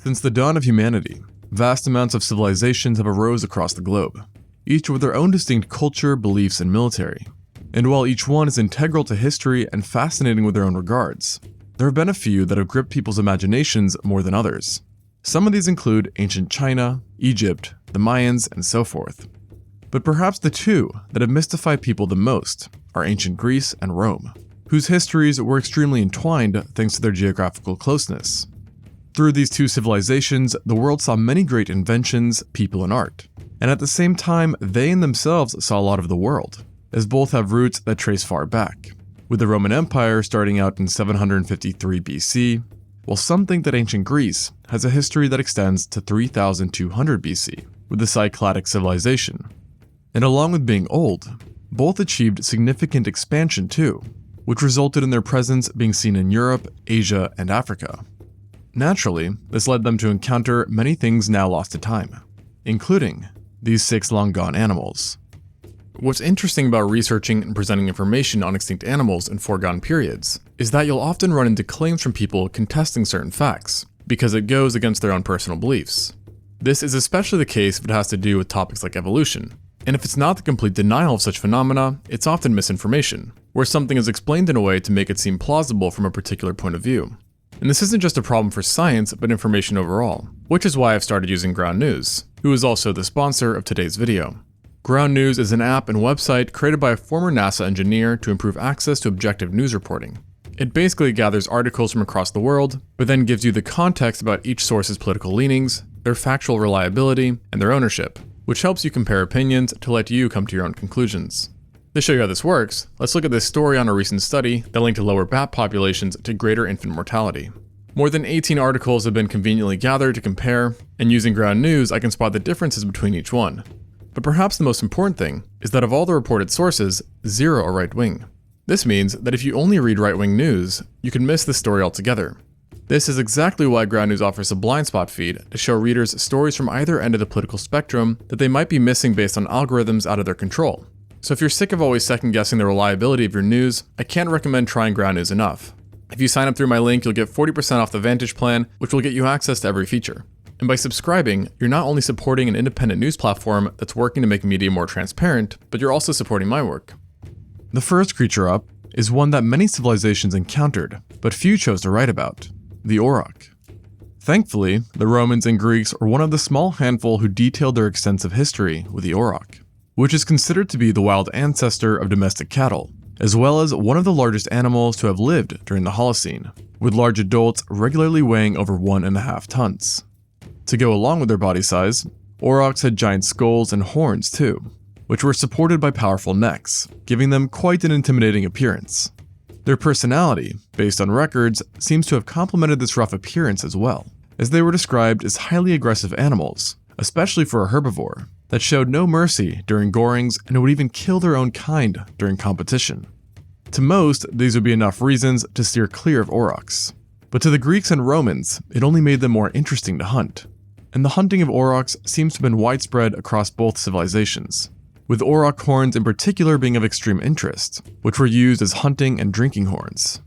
Since the dawn of humanity, vast amounts of civilizations have arose across the globe, each with their own distinct culture, beliefs, and military. And while each one is integral to history and fascinating with their own regards, there have been a few that have gripped people's imaginations more than others. Some of these include ancient China, Egypt, the Mayans, and so forth. But perhaps the two that have mystified people the most are ancient Greece and Rome, whose histories were extremely entwined thanks to their geographical closeness. Through these two civilizations, the world saw many great inventions, people, and art. And at the same time, they in themselves saw a lot of the world, as both have roots that trace far back, with the Roman Empire starting out in 753 BC, while some think that ancient Greece has a history that extends to 3200 BC, with the Cycladic civilization. And along with being old, both achieved significant expansion too, which resulted in their presence being seen in Europe, Asia, and Africa. Naturally, this led them to encounter many things now lost to time, including these 6 long-gone animals. What's interesting about researching and presenting information on extinct animals in foregone periods is that you'll often run into claims from people contesting certain facts, because it goes against their own personal beliefs. This is especially the case if it has to do with topics like evolution, and if it's not the complete denial of such phenomena, it's often misinformation, where something is explained in a way to make it seem plausible from a particular point of view. And this isn't just a problem for science, but information overall, which is why I've started using Ground News, who is also the sponsor of today's video. Ground News is an app and website created by a former NASA engineer to improve access to objective news reporting. It basically gathers articles from across the world, but then gives you the context about each source's political leanings, their factual reliability, and their ownership, which helps you compare opinions to let you come to your own conclusions. To show you how this works, let's look at this story on a recent study that linked lower bat populations to greater infant mortality. More than 18 articles have been conveniently gathered to compare, and using Ground News I can spot the differences between each one. But perhaps the most important thing is that of all the reported sources, 0 are right-wing. This means that if you only read right-wing news, you can miss the story altogether. This is exactly why Ground News offers a blind spot feed to show readers stories from either end of the political spectrum that they might be missing based on algorithms out of their control. So if you're sick of always second-guessing the reliability of your news, I can't recommend trying Ground News enough. If you sign up through my link, you'll get 40% off the Vantage plan, which will get you access to every feature. And by subscribing, you're not only supporting an independent news platform that's working to make media more transparent, but you're also supporting my work. The first creature up is one that many civilizations encountered, but few chose to write about: the Auroch. Thankfully, the Romans and Greeks are one of the small handful who detailed their extensive history with the Auroch, which is considered to be the wild ancestor of domestic cattle, as well as one of the largest animals to have lived during the Holocene, with large adults regularly weighing over 1.5 tons. To go along with their body size, Aurochs had giant skulls and horns too, which were supported by powerful necks, giving them quite an intimidating appearance. Their personality, based on records, seems to have complemented this rough appearance as well, as they were described as highly aggressive animals, especially for a herbivore, that showed no mercy during gorings and would even kill their own kind during competition. To most, these would be enough reasons to steer clear of Aurochs, but to the Greeks and Romans, it only made them more interesting to hunt. And the hunting of Aurochs seems to have been widespread across both civilizations, with Auroch horns in particular being of extreme interest, which were used as hunting and drinking horns.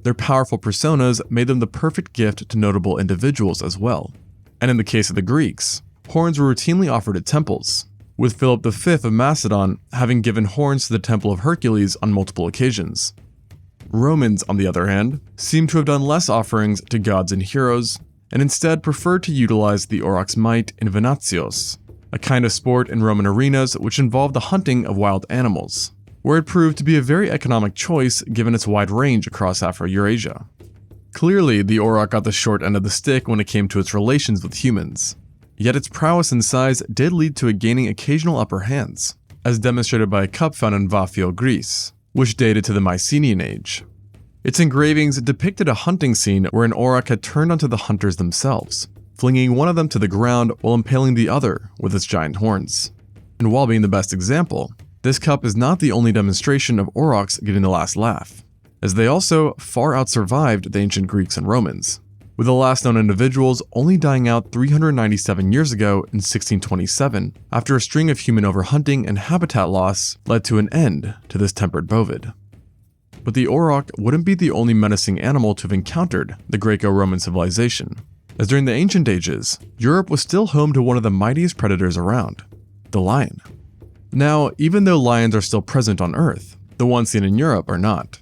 Their powerful personas made them the perfect gift to notable individuals as well. And in the case of the Greeks, horns were routinely offered at temples, with Philip V of Macedon having given horns to the Temple of Hercules on multiple occasions. Romans, on the other hand, seem to have done less offerings to gods and heroes, and instead preferred to utilize the Auroch's might in venatios, a kind of sport in Roman arenas which involved the hunting of wild animals, where it proved to be a very economic choice given its wide range across Afro-Eurasia. Clearly, the Auroch got the short end of the stick when it came to its relations with humans, yet its prowess and size did lead to it gaining occasional upper hands, as demonstrated by a cup found in Vafio, Greece, which dated to the Mycenaean age. Its engravings depicted a hunting scene where an Auroch had turned onto the hunters themselves, flinging one of them to the ground while impaling the other with its giant horns. And while being the best example, this cup is not the only demonstration of Aurochs getting the last laugh, as they also far outsurvived the ancient Greeks and Romans, with the last known individuals only dying out 397 years ago in 1627 after a string of human overhunting and habitat loss led to an end to this tempered bovid. But the Auroch wouldn't be the only menacing animal to have encountered the Greco-Roman civilization. as during the ancient ages, Europe was still home to one of the mightiest predators around, the lion. Now, even though lions are still present on Earth, the ones seen in Europe are not,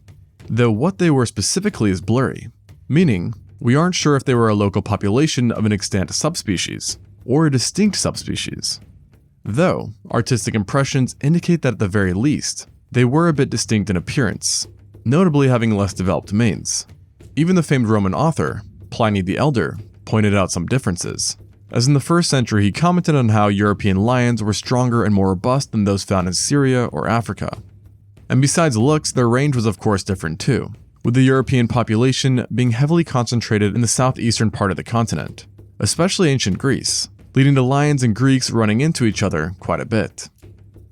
though what they were specifically is blurry, meaning we aren't sure if they were a local population of an extant subspecies or a distinct subspecies. Though, artistic impressions indicate that at the very least, they were a bit distinct in appearance, notably having less developed manes. Even the famed Roman author, Pliny the Elder, pointed out some differences, as in the 1st century he commented on how European lions were stronger and more robust than those found in Syria or Africa. And besides looks, their range was of course different too, with the European population being heavily concentrated in the southeastern part of the continent, especially ancient Greece, leading to lions and Greeks running into each other quite a bit.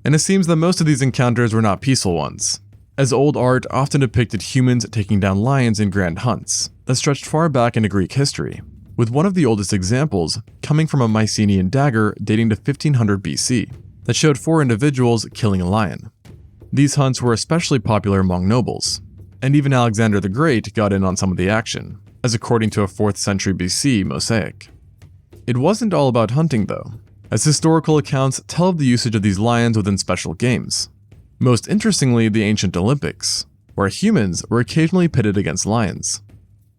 And it seems that most of these encounters were not peaceful ones, as old art often depicted humans taking down lions in grand hunts that stretched far back into Greek history, with one of the oldest examples coming from a Mycenaean dagger dating to 1500 BC that showed 4 individuals killing a lion. These hunts were especially popular among nobles, and even Alexander the Great got in on some of the action, as according to a 4th century BC mosaic. It wasn't all about hunting though, as historical accounts tell of the usage of these lions within special games. Most interestingly, the ancient Olympics, where humans were occasionally pitted against lions.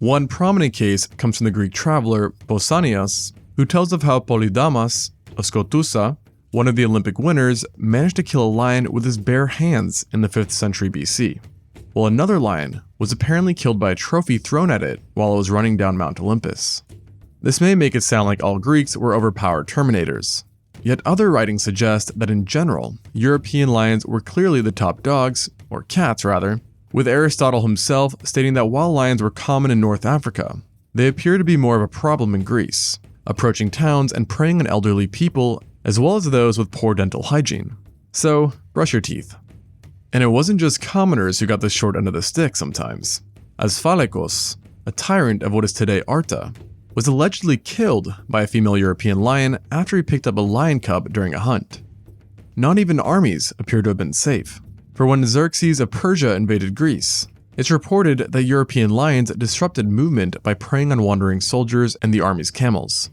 One prominent case comes from the Greek traveler Pausanias, who tells of how Polydamas, a Skotusa, one of the Olympic winners, managed to kill a lion with his bare hands in the 5th century BC, while another lion was apparently killed by a trophy thrown at it while it was running down Mount Olympus. This may make it sound like all Greeks were overpowered terminators, yet other writings suggest that in general, European lions were clearly the top dogs, or cats rather, with Aristotle himself stating that while lions were common in North Africa, they appear to be more of a problem in Greece, approaching towns and preying on elderly people as well as those with poor dental hygiene. So, brush your teeth. And it wasn't just commoners who got the short end of the stick sometimes, as Phalekos, a tyrant of what is today Arta, was allegedly killed by a female European lion after he picked up a lion cub during a hunt. Not even armies appear to have been safe, for when Xerxes of Persia invaded Greece, it's reported that European lions disrupted movement by preying on wandering soldiers and the army's camels.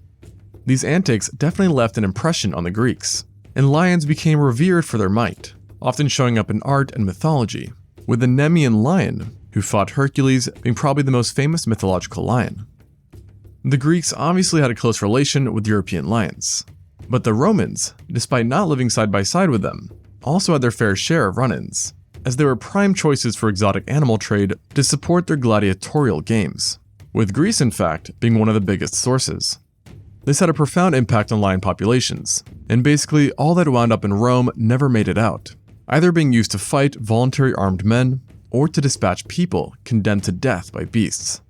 These antics definitely left an impression on the Greeks, and lions became revered for their might, often showing up in art and mythology, with the Nemean lion, who fought Hercules, being probably the most famous mythological lion. The Greeks obviously had a close relation with European lions, but the Romans, despite not living side by side with them, also had their fair share of run-ins, as they were prime choices for exotic animal trade to support their gladiatorial games, with Greece in fact being one of the biggest sources. This had a profound impact on lion populations, and basically all that wound up in Rome never made it out, either being used to fight voluntary armed men or to dispatch people condemned to death by beasts.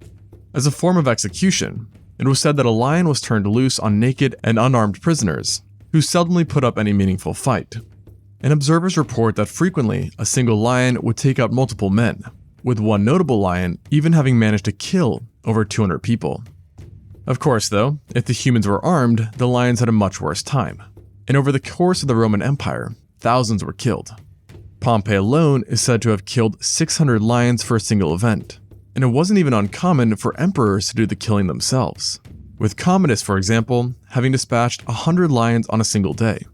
As a form of execution, it was said that a lion was turned loose on naked and unarmed prisoners, who seldomly put up any meaningful fight. And observers report that frequently a single lion would take out multiple men, with one notable lion even having managed to kill over 200 people. Of course though, if the humans were armed, the lions had a much worse time, and over the course of the Roman Empire, thousands were killed. Pompey alone is said to have killed 600 lions for a single event, and it wasn't even uncommon for emperors to do the killing themselves, with Commodus, for example, having dispatched 100 lions on a single day.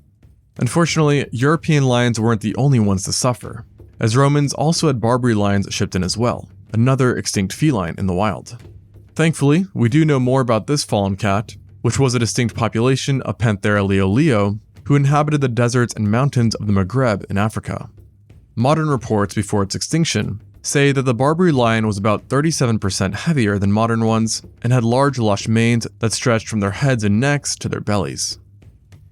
Unfortunately, European lions weren't the only ones to suffer, as Romans also had Barbary lions shipped in as well, another extinct feline in the wild. Thankfully, we do know more about this fallen cat, which was a distinct population of Panthera leo, who inhabited the deserts and mountains of the Maghreb in Africa. Modern reports before its extinction say that the Barbary lion was about 37% heavier than modern ones and had large lush manes that stretched from their heads and necks to their bellies.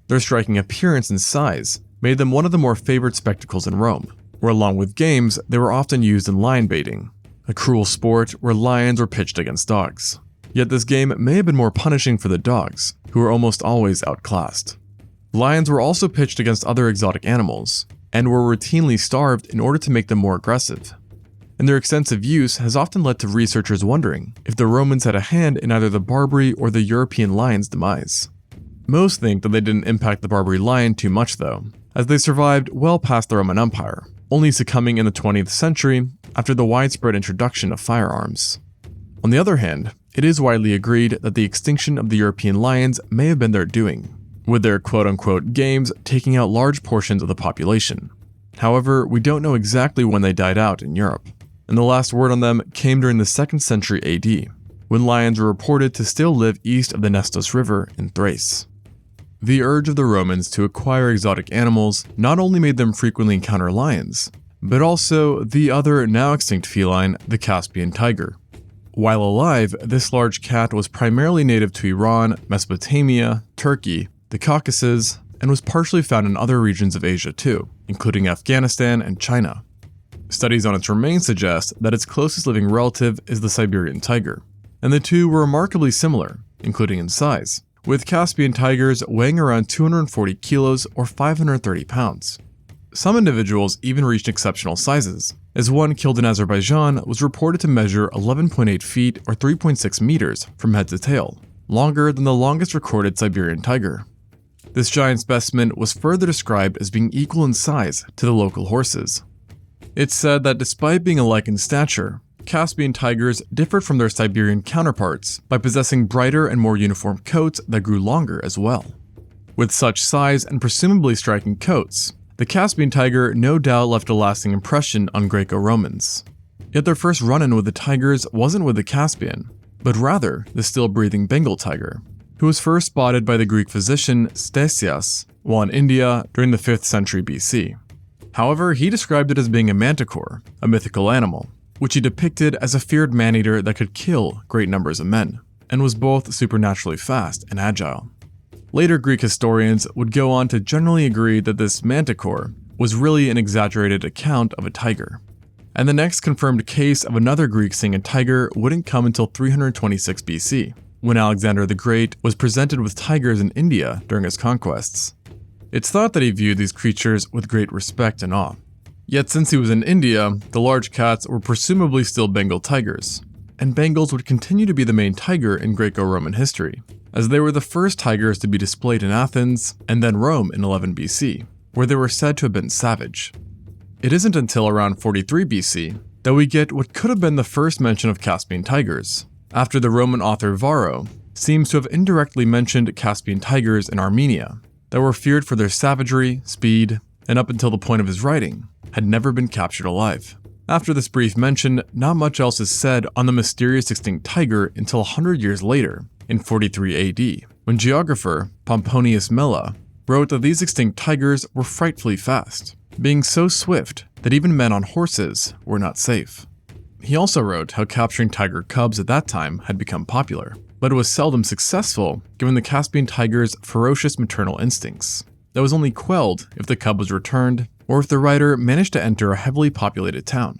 Their striking appearance and size made them one of the more favored spectacles in Rome, where along with games, they were often used in lion baiting, a cruel sport where lions were pitched against dogs. Yet this game may have been more punishing for the dogs, who were almost always outclassed. Lions were also pitched against other exotic animals, and were routinely starved in order to make them more aggressive. And their extensive use has often led to researchers wondering if the Romans had a hand in either the Barbary or the European lion's demise. Most think that they didn't impact the Barbary lion too much though, as they survived well past the Roman Empire, only succumbing in the 20th century after the widespread introduction of firearms. On the other hand, it is widely agreed that the extinction of the European lions may have been their doing, with their quote-unquote games taking out large portions of the population. However, we don't know exactly when they died out in Europe, and the last word on them came during the 2nd century AD, when lions were reported to still live east of the Nestos River in Thrace. The urge of the Romans to acquire exotic animals not only made them frequently encounter lions, but also the other now extinct feline, the Caspian tiger. While alive, this large cat was primarily native to Iran, Mesopotamia, Turkey, the Caucasus, and was partially found in other regions of Asia too, including Afghanistan and China. Studies on its remains suggest that its closest living relative is the Siberian tiger, and the two were remarkably similar, including in size, with Caspian tigers weighing around 240 kilos or 530 pounds. Some individuals even reached exceptional sizes, as one killed in Azerbaijan was reported to measure 11.8 feet or 3.6 meters from head to tail, longer than the longest recorded Siberian tiger. This giant specimen was further described as being equal in size to the local horses. It's said that despite being alike in stature, Caspian tigers differed from their Siberian counterparts by possessing brighter and more uniform coats that grew longer as well. With such size and presumably striking coats, the Caspian tiger no doubt left a lasting impression on Greco-Romans. Yet their first run-in with the tigers wasn't with the Caspian, but rather the still-breathing Bengal tiger, who was first spotted by the Greek physician Ctesias while in India during the 5th century BC. However, he described it as being a manticore, a mythical animal, which he depicted as a feared man-eater that could kill great numbers of men, and was both supernaturally fast and agile. Later Greek historians would go on to generally agree that this manticore was really an exaggerated account of a tiger. And the next confirmed case of another Greek seeing a tiger wouldn't come until 326 BC, when Alexander the Great was presented with tigers in India during his conquests. It's thought that he viewed these creatures with great respect and awe. Yet since he was in India, the large cats were presumably still Bengal tigers, and Bengals would continue to be the main tiger in Greco-Roman history, as they were the first tigers to be displayed in Athens and then Rome in 11 BC, where they were said to have been savage. It isn't until around 43 BC that we get what could have been the first mention of Caspian tigers, after the Roman author Varro seems to have indirectly mentioned Caspian tigers in Armenia, that were feared for their savagery, speed, and up until the point of his writing, had never been captured alive. After this brief mention, not much else is said on the mysterious extinct tiger until 100 years later, in 43 AD, when geographer Pomponius Mela wrote that these extinct tigers were frightfully fast, being so swift that even men on horses were not safe. He also wrote how capturing tiger cubs at that time had become popular, but it was seldom successful given the Caspian tiger's ferocious maternal instincts, that was only quelled if the cub was returned or if the writer managed to enter a heavily populated town.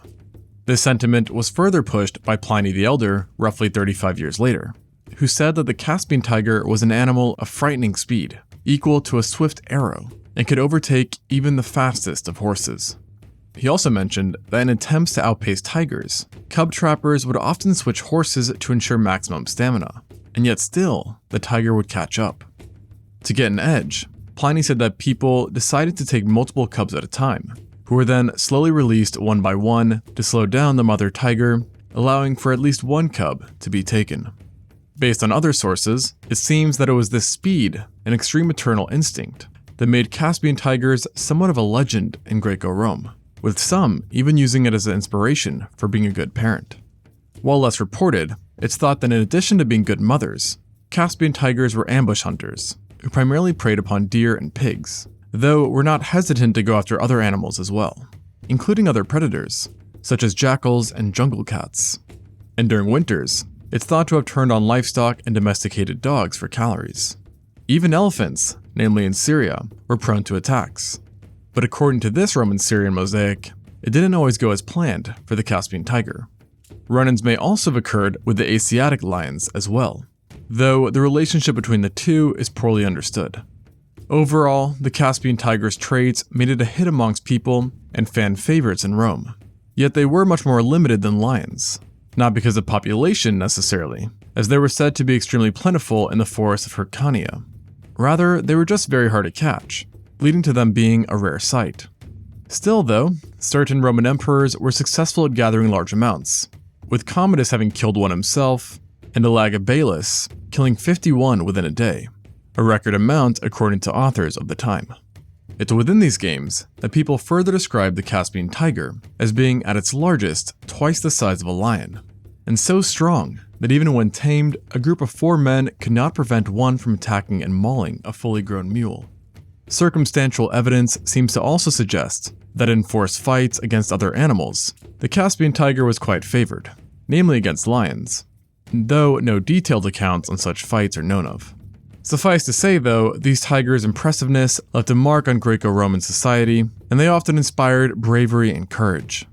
This sentiment was further pushed by Pliny the Elder roughly 35 years later, who said that the Caspian tiger was an animal of frightening speed, equal to a swift arrow, and could overtake even the fastest of horses. He also mentioned that in attempts to outpace tigers, cub trappers would often switch horses to ensure maximum stamina, and yet still, the tiger would catch up. To get an edge, Pliny said that people decided to take multiple cubs at a time, who were then slowly released one by one to slow down the mother tiger, allowing for at least one cub to be taken. Based on other sources, it seems that it was this speed and extreme maternal instinct that made Caspian tigers somewhat of a legend in Greco-Rome, with some even using it as an inspiration for being a good parent. While less reported, it's thought that in addition to being good mothers, Caspian tigers were ambush hunters, who primarily preyed upon deer and pigs, though were not hesitant to go after other animals as well, including other predators, such as jackals and jungle cats. And during winters, it's thought to have turned on livestock and domesticated dogs for calories. Even elephants, namely in Syria, were prone to attacks. But according to this Roman-Syrian mosaic, it didn't always go as planned for the Caspian tiger. Run-ins may also have occurred with the Asiatic lions as well, though the relationship between the two is poorly understood. Overall, the Caspian tiger's traits made it a hit amongst people and fan favorites in Rome, yet they were much more limited than lions, not because of population necessarily, as they were said to be extremely plentiful in the forests of Hyrcania. Rather, they were just very hard to catch, leading to them being a rare sight. Still though, certain Roman emperors were successful at gathering large amounts, with Commodus having killed one himself, and Elagabalus, killing 51 within a day, a record amount according to authors of the time. It's within these games that people further describe the Caspian tiger as being at its largest twice the size of a lion, and so strong that even when tamed, a group of 4 men could not prevent one from attacking and mauling a fully grown mule. Circumstantial evidence seems to also suggest that in forced fights against other animals, the Caspian tiger was quite favored, namely against lions, though no detailed accounts on such fights are known of. Suffice to say though, these tigers' impressiveness left a mark on Greco-Roman society, and they often inspired bravery and courage.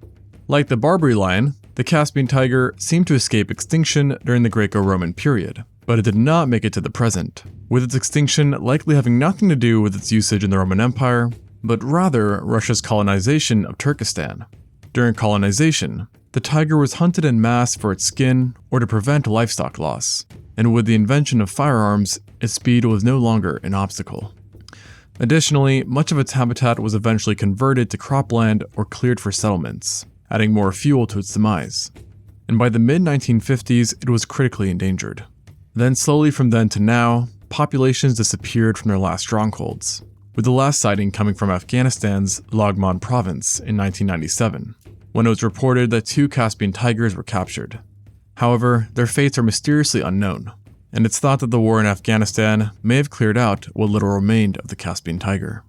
Like the Barbary lion, the Caspian tiger seemed to escape extinction during the Greco-Roman period, but it did not make it to the present, with its extinction likely having nothing to do with its usage in the Roman Empire, but rather Russia's colonization of Turkestan. During colonization, the tiger was hunted en masse for its skin or to prevent livestock loss, and with the invention of firearms, its speed was no longer an obstacle. Additionally, much of its habitat was eventually converted to cropland or cleared for settlements, adding more fuel to its demise. And by the mid-1950s, it was critically endangered. Then slowly from then to now, populations disappeared from their last strongholds, with the last sighting coming from Afghanistan's Laghman province in 1997, when it was reported that 2 Caspian tigers were captured. However, their fates are mysteriously unknown, and it's thought that the war in Afghanistan may have cleared out what little remained of the Caspian tiger.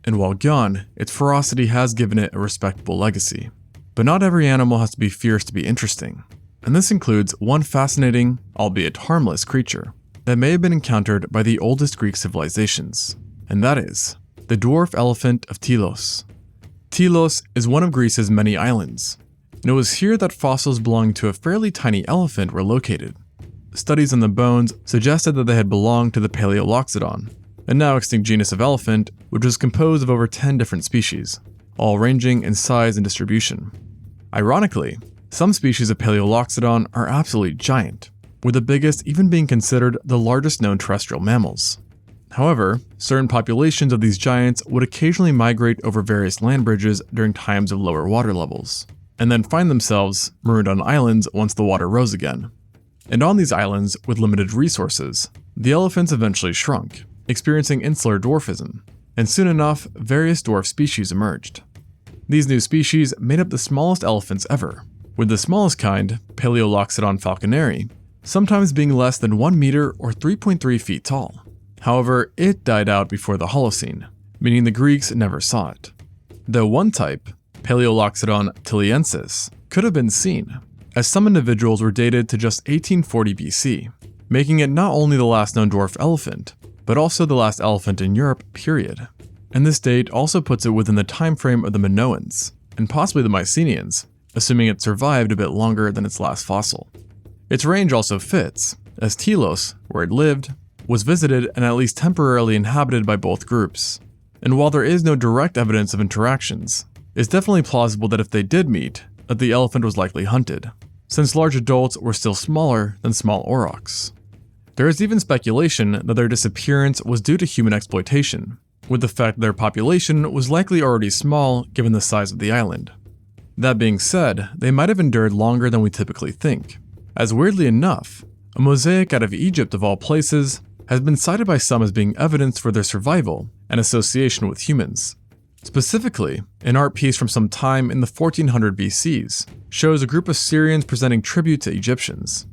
And while gone, its ferocity has given it a respectable legacy. But not every animal has to be fierce to be interesting, and this includes one fascinating, albeit harmless creature that may have been encountered by the oldest Greek civilizations, and that is the dwarf elephant of Tylos. Tylos is one of Greece's many islands, and it was here that fossils belonging to a fairly tiny elephant were located. Studies on the bones suggested that they had belonged to the Paleoloxodon, a now extinct genus of elephant which was composed of over 10 different species, all ranging in size and distribution. Ironically, some species of Paleoloxodon are absolutely giant, with the biggest even being considered the largest known terrestrial mammals. However, certain populations of these giants would occasionally migrate over various land bridges during times of lower water levels, and then find themselves marooned on islands once the water rose again. And on these islands, with limited resources, the elephants eventually shrunk, experiencing insular dwarfism, and soon enough, various dwarf species emerged. These new species made up the smallest elephants ever, with the smallest kind, Paleoloxodon falconeri, sometimes being less than 1 meter or 3.3 feet tall. However, it died out before the Holocene, meaning the Greeks never saw it. Though one type, Paleoloxodon tiliensis, could have been seen, as some individuals were dated to just 1840 BC, making it not only the last known dwarf elephant, but also the last elephant in Europe, period. And this date also puts it within the time frame of the Minoans, and possibly the Mycenaeans, assuming it survived a bit longer than its last fossil. Its range also fits, as Tylos, where it lived, was visited and at least temporarily inhabited by both groups. And while there is no direct evidence of interactions, it's definitely plausible that if they did meet, that the elephant was likely hunted, since large adults were still smaller than small aurochs. There is even speculation that their disappearance was due to human exploitation, with the fact that their population was likely already small given the size of the island. That being said, they might have endured longer than we typically think, as weirdly enough, a mosaic out of Egypt of all places has been cited by some as being evidence for their survival and association with humans. Specifically, an art piece from some time in the 1400 BCs shows a group of Syrians presenting tribute to Egyptians.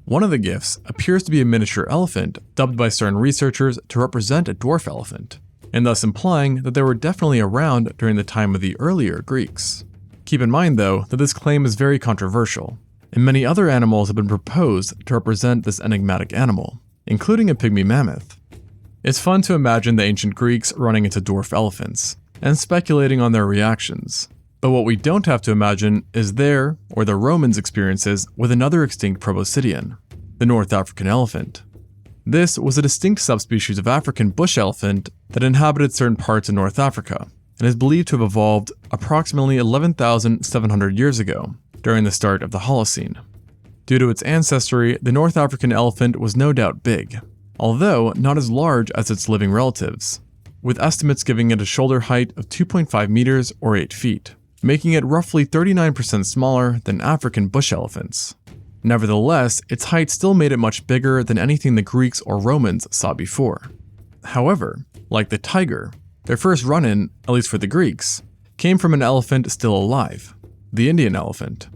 One of the gifts appears to be a miniature elephant dubbed by certain researchers to represent a dwarf elephant, and thus implying that they were definitely around during the time of the earlier Greeks. Keep in mind though that this claim is very controversial, and many other animals have been proposed to represent this enigmatic animal, including a pygmy mammoth. It's fun to imagine the ancient Greeks running into dwarf elephants, and speculating on their reactions. But what we don't have to imagine is their, or the Romans' experiences with another extinct proboscidean, the North African elephant. This was a distinct subspecies of African bush elephant that inhabited certain parts of North Africa, and is believed to have evolved approximately 11,700 years ago, during the start of the Holocene. Due to its ancestry, the North African elephant was no doubt big, although not as large as its living relatives, with estimates giving it a shoulder height of 2.5 meters or 8 feet, making it roughly 39% smaller than African bush elephants. Nevertheless, its height still made it much bigger than anything the Greeks or Romans saw before. However, like the tiger, their first run-in, at least for the Greeks, came from an elephant still alive, the Indian elephant,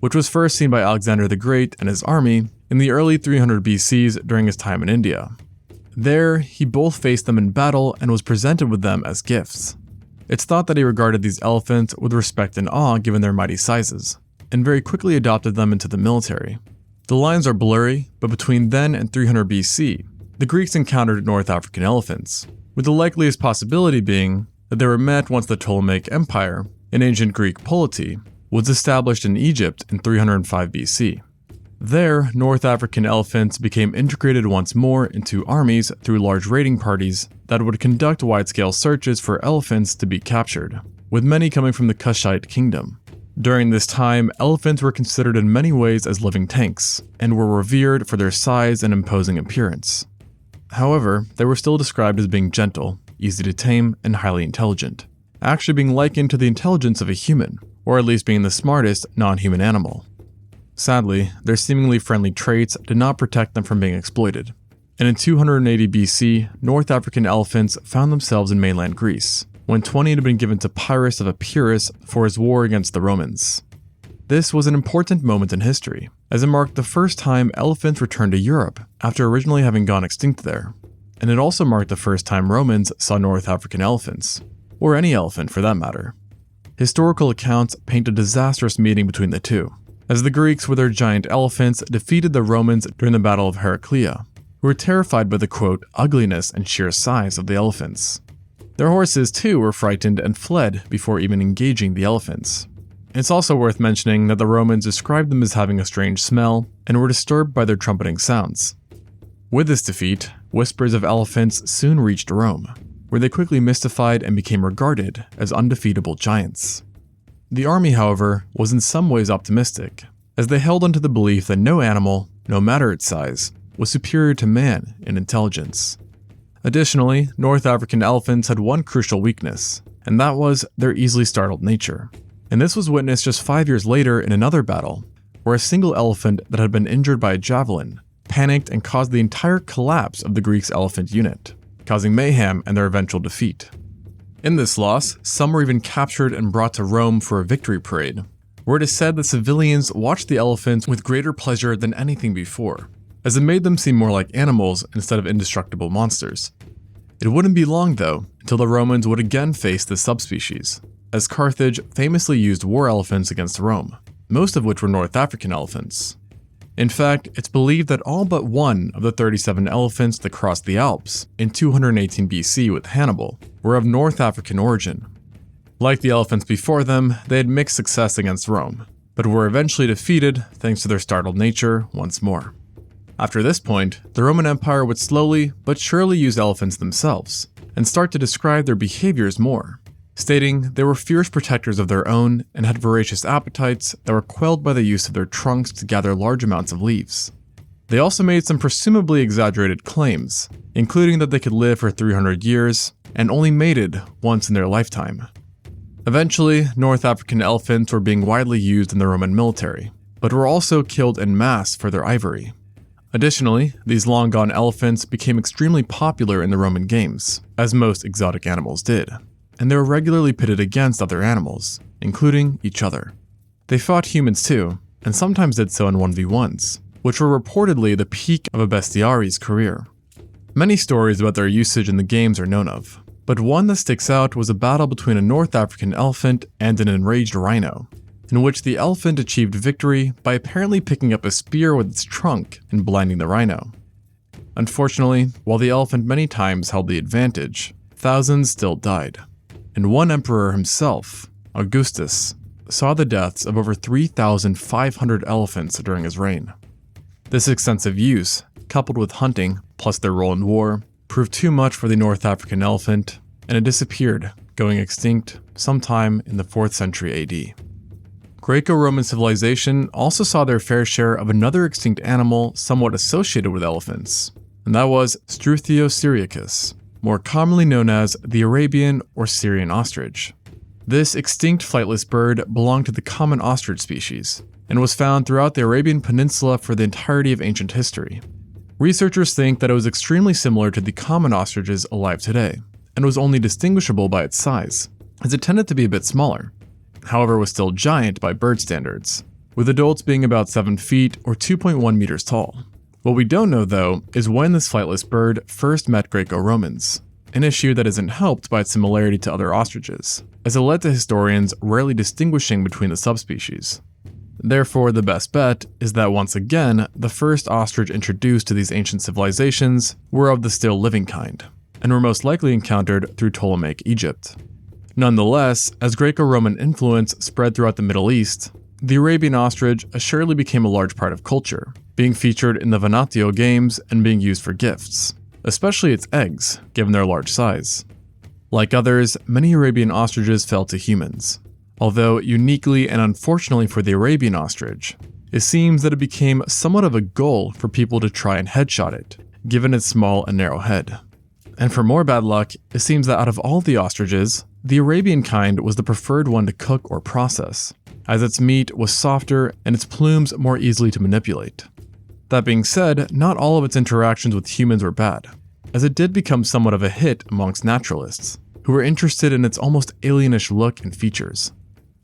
which was first seen by Alexander the Great and his army in the early 300 BCs during his time in India. There, he both faced them in battle and was presented with them as gifts. It's thought that he regarded these elephants with respect and awe given their mighty sizes, and very quickly adopted them into the military. The lines are blurry, but between then and 300 BC, the Greeks encountered North African elephants, with the likeliest possibility being that they were met once the Ptolemaic Empire, in ancient Greek polity, was established in Egypt in 305 BC. There, North African elephants became integrated once more into armies through large raiding parties that would conduct wide-scale searches for elephants to be captured, with many coming from the Kushite kingdom. During this time, elephants were considered in many ways as living tanks, and were revered for their size and imposing appearance. However, they were still described as being gentle, easy to tame, and highly intelligent, actually being likened to the intelligence of a human, or at least being the smartest non-human animal. Sadly, their seemingly friendly traits did not protect them from being exploited, and in 280 BC, North African elephants found themselves in mainland Greece, when 20 had been given to Pyrrhus of Epirus for his war against the Romans. This was an important moment in history, as it marked the first time elephants returned to Europe after originally having gone extinct there, and it also marked the first time Romans saw North African elephants, or any elephant for that matter. Historical accounts paint a disastrous meeting between the two, as the Greeks with their giant elephants defeated the Romans during the Battle of Heraclea, who were terrified by the quote, ugliness and sheer size of the elephants. Their horses too were frightened and fled before even engaging the elephants. It's also worth mentioning that the Romans described them as having a strange smell and were disturbed by their trumpeting sounds. With this defeat, whispers of elephants soon reached Rome, where they quickly mystified and became regarded as undefeatable giants. The army, however, was in some ways optimistic, as they held onto the belief that no animal, no matter its size, was superior to man in intelligence. Additionally, North African elephants had one crucial weakness, and that was their easily startled nature. And this was witnessed just 5 years later in another battle, where a single elephant that had been injured by a javelin panicked and caused the entire collapse of the Greeks' elephant unit, causing mayhem and their eventual defeat. In this loss, some were even captured and brought to Rome for a victory parade, where it is said that civilians watched the elephants with greater pleasure than anything before, as it made them seem more like animals instead of indestructible monsters. It wouldn't be long, though, until the Romans would again face this subspecies, as Carthage famously used war elephants against Rome, most of which were North African elephants. In fact, it's believed that all but one of the 37 elephants that crossed the Alps in 218 BC with Hannibal were of North African origin. Like the elephants before them, they had mixed success against Rome, but were eventually defeated thanks to their startled nature once more. After this point, the Roman Empire would slowly but surely use elephants themselves, and start to describe their behaviors more, stating they were fierce protectors of their own and had voracious appetites that were quelled by the use of their trunks to gather large amounts of leaves. They also made some presumably exaggerated claims, including that they could live for 300 years and only mated once in their lifetime. Eventually, North African elephants were being widely used in the Roman military, but were also killed en masse for their ivory. Additionally, these long-gone elephants became extremely popular in the Roman games, as most exotic animals did, and they were regularly pitted against other animals, including each other. They fought humans too, and sometimes did so in 1v1s, which were reportedly the peak of a bestiari's career. Many stories about their usage in the games are known of, but one that sticks out was a battle between a North African elephant and an enraged rhino, in which the elephant achieved victory by apparently picking up a spear with its trunk and blinding the rhino. Unfortunately, while the elephant many times held the advantage, thousands still died, and one emperor himself, Augustus, saw the deaths of over 3,500 elephants during his reign. This extensive use, coupled with hunting, plus their role in war, proved too much for the North African elephant, and it disappeared, going extinct sometime in the 4th century AD. Greco-Roman civilization also saw their fair share of another extinct animal somewhat associated with elephants, and that was Struthiosyriacus, more commonly known as the Arabian or Syrian ostrich. This extinct flightless bird belonged to the common ostrich species, and was found throughout the Arabian Peninsula for the entirety of ancient history. Researchers think that it was extremely similar to the common ostriches alive today, and was only distinguishable by its size, as it tended to be a bit smaller. However, it was still giant by bird standards, with adults being about 7 feet or 2.1 meters tall. What we don't know, though, is when this flightless bird first met Greco-Romans, an issue that isn't helped by its similarity to other ostriches, as it led to historians rarely distinguishing between the subspecies. Therefore, the best bet is that once again, the first ostrich introduced to these ancient civilizations were of the still living kind, and were most likely encountered through Ptolemaic Egypt. Nonetheless, as Greco-Roman influence spread throughout the Middle East, the Arabian ostrich assuredly became a large part of culture, being featured in the Venatio games and being used for gifts, especially its eggs, given their large size. Like others, many Arabian ostriches fell to humans, although uniquely and unfortunately for the Arabian ostrich, it seems that it became somewhat of a goal for people to try and headshot it, given its small and narrow head. And for more bad luck, it seems that out of all the ostriches, the Arabian kind was the preferred one to cook or process, as its meat was softer and its plumes more easily to manipulate. That being said, not all of its interactions with humans were bad, as it did become somewhat of a hit amongst naturalists, who were interested in its almost alienish look and features.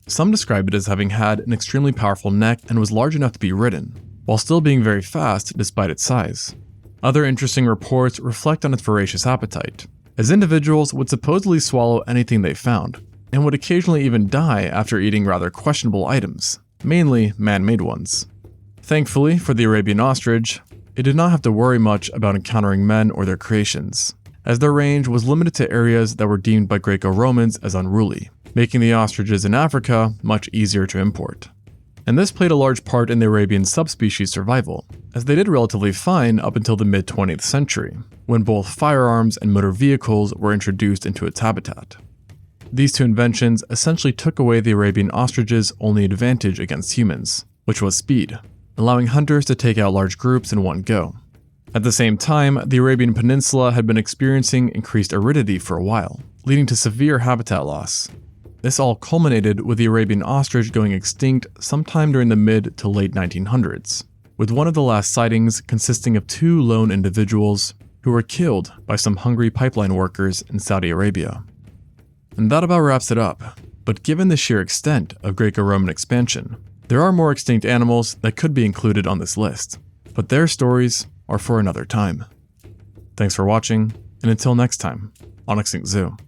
Some describe it as having had an extremely powerful neck and was large enough to be ridden, while still being very fast despite its size. Other interesting reports reflect on its voracious appetite, as individuals would supposedly swallow anything they found, and would occasionally even die after eating rather questionable items, mainly man-made ones. Thankfully for the Arabian ostrich, it did not have to worry much about encountering men or their creations, as their range was limited to areas that were deemed by Greco-Romans as unruly, making the ostriches in Africa much easier to import. And this played a large part in the Arabian subspecies survival, as they did relatively fine up until the mid-20th century, when both firearms and motor vehicles were introduced into its habitat. These two inventions essentially took away the Arabian ostrich's only advantage against humans, which was speed, allowing hunters to take out large groups in one go. At the same time, the Arabian Peninsula had been experiencing increased aridity for a while, leading to severe habitat loss. This all culminated with the Arabian ostrich going extinct sometime during the mid to late 1900s, with one of the last sightings consisting of 2 lone individuals who were killed by some hungry pipeline workers in Saudi Arabia. And that about wraps it up, but given the sheer extent of Greco-Roman expansion, there are more extinct animals that could be included on this list, but their stories are for another time. Thanks for watching, and until next time on ExtinctZoo.